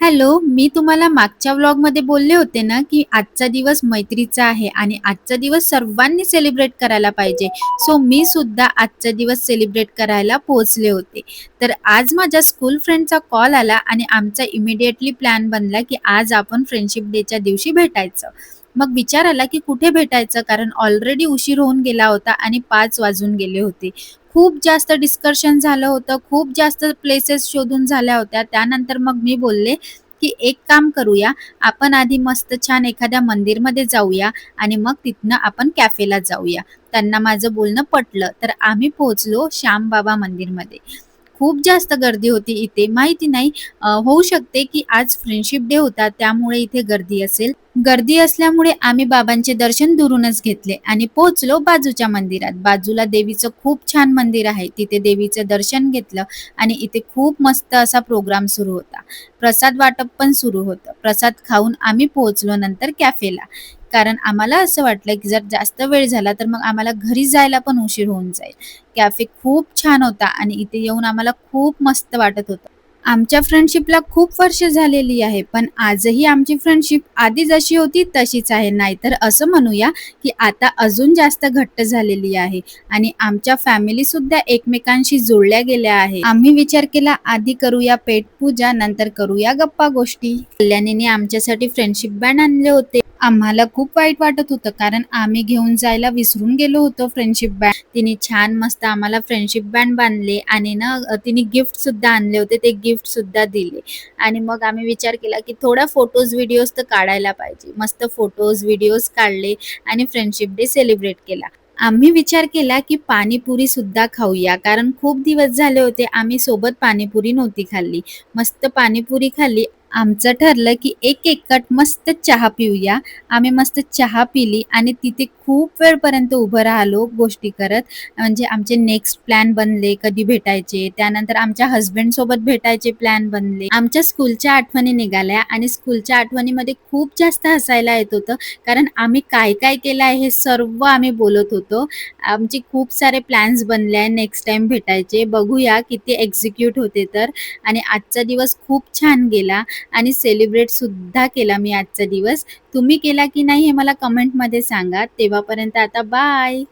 Hello, मी तुम्हाला मागच्या व्लॉगमध्ये बोलले होते ना, की आजचा दिवस मैत्रीचा आहे आणि आजचा दिवस सर्वांनी सेलिब्रेट करायला पाहिजे. सो मी सुद्धा आजचा दिवस सेलिब्रेट करायला पोहोचले होते. तर आज माझ्या स्कूल फ्रेंडचा कॉल आला आणि आमचा इमिडिएटली प्लॅन बनला, की आज आपण फ्रेंडशिप डेच्या दिवशी भेटायचं. मग विचार आला, की कुठे भेटायचं? कारण ऑलरेडी उशीर होऊन गेला होता आणि 5 वाजून गेले होते. खूप जास्त डिस्कशन झालं होतं, खूप जास्त प्लेसेस शोधून झाल्या होत्या. त्यानंतर मग मी बोलले, की एक काम करूया, आपण आधी मस्त छान एखाद्या मंदिरमध्ये जाऊया आणि मग तिथनं आपण कॅफेला जाऊया. त्यांना माझं बोलणं पटलं, तर आम्ही पोहोचलो श्यामबाबा मंदिरमध्ये. खूप जास्त गर्दी होती इथे. माहिती नाही होऊ शकते, की आज फ्रेंडशिप डे होता त्यामुळे इथे गर्दी असेल. गर्दी असल्यामुळे आम्ही बाबांचे दर्शन दुरूनच घेतले आणि पोहोचलो बाजूच्या मंदिरात. बाजूला देवीचं खूप छान मंदिर आहे. तिथे देवीचं दर्शन घेतलं आणि इथे खूप मस्त असा प्रोग्राम सुरू होता. प्रसाद वाटप पण सुरू होतं. प्रसाद खाऊन आम्ही पोहोचलो नंतर कॅफेला. कारण आम्हाला असं वाटलं, की जर जास्त वेळ झाला तर मग आम्हाला घरी जायला पण उशीर होऊन जाईल. कॅफे खूप छान होता आणि इथे येऊन आम्हाला खूप मस्त वाटत होतं. आमच्या फ्रेंडशिपला खूप वर्ष झालेली आहे, पण आजही आमची फ्रेंडशिप आधी जशी होती तशीच आहे. नाहीतर असं म्हणूया, की आता अजून जास्त घट्ट झालेली आहे आणि आमच्या फॅमिलीसुद्धा एकमेकांशी जोडल्या गेल्या आहे. आम्ही विचार केला आधी करूया पेटपूजा, नंतर करूया गप्पा-गोष्टी. कल्याणीने आमच्यासाठी फ्रेंडशिप बँड आणले होते. आम्हाला खूप वाईट वाटत होतं, कारण आम्ही घेऊन जायला विसरून गेलो होतो फ्रेंडशिप बँड. तिने छान मस्त आम्हाला फ्रेंडशिप बँड बांधले आणि ना तिने गिफ्ट सुद्धा आणले होते. ते गिफ्ट सुद्धा दिले आणि मग आम्ही विचार केला, की थोडा फोटोज, व्हिडिओज तर काढायला पाहिजे. मस्त फोटोज, व्हिडिओज काढले आणि फ्रेंडशिप डे सेलिब्रेट केला. आम्ही विचार केला, की पाणीपुरी सुद्धा खाऊया, कारण खूप दिवस झाले होते आम्ही सोबत पाणीपुरी नव्हती खाल्ली. मस्त पाणीपुरी खाल्ली. आमचं ठरलं, की एक कट मस्त चहा पिऊया. आम्ही मस्त चहा पिली आणि तिथे खूप वेळपर्यंत उभं राहिलो गोष्टी करत. म्हणजे आमचे नेक्स्ट प्लॅन बनले, कधी भेटायचे. त्यानंतर आमच्या हसबँडसोबत भेटायचे प्लॅन बनले. आमच्या स्कूलच्या आठवणी निघाल्या आणि स्कूलच्या आठवणीमध्ये खूप जास्त हसायला येत होतं. कारण आम्ही काय-काय केलं आहे हे सर्व आम्ही बोलत होतो. आमचे खूप सारे प्लॅन्स बनले आहे नेक्स्ट टाईम भेटायचे. बघूया किती एक्झिक्यूट होते तर. आणि आजचा दिवस खूप छान गेला आणि सेलिब्रेट सुद्धा केला मी आजचा दिवस. तुम्ही केला की नाही हे मला कमेंटमध्ये सांगा. तेव्हापर्यंत आता बाय.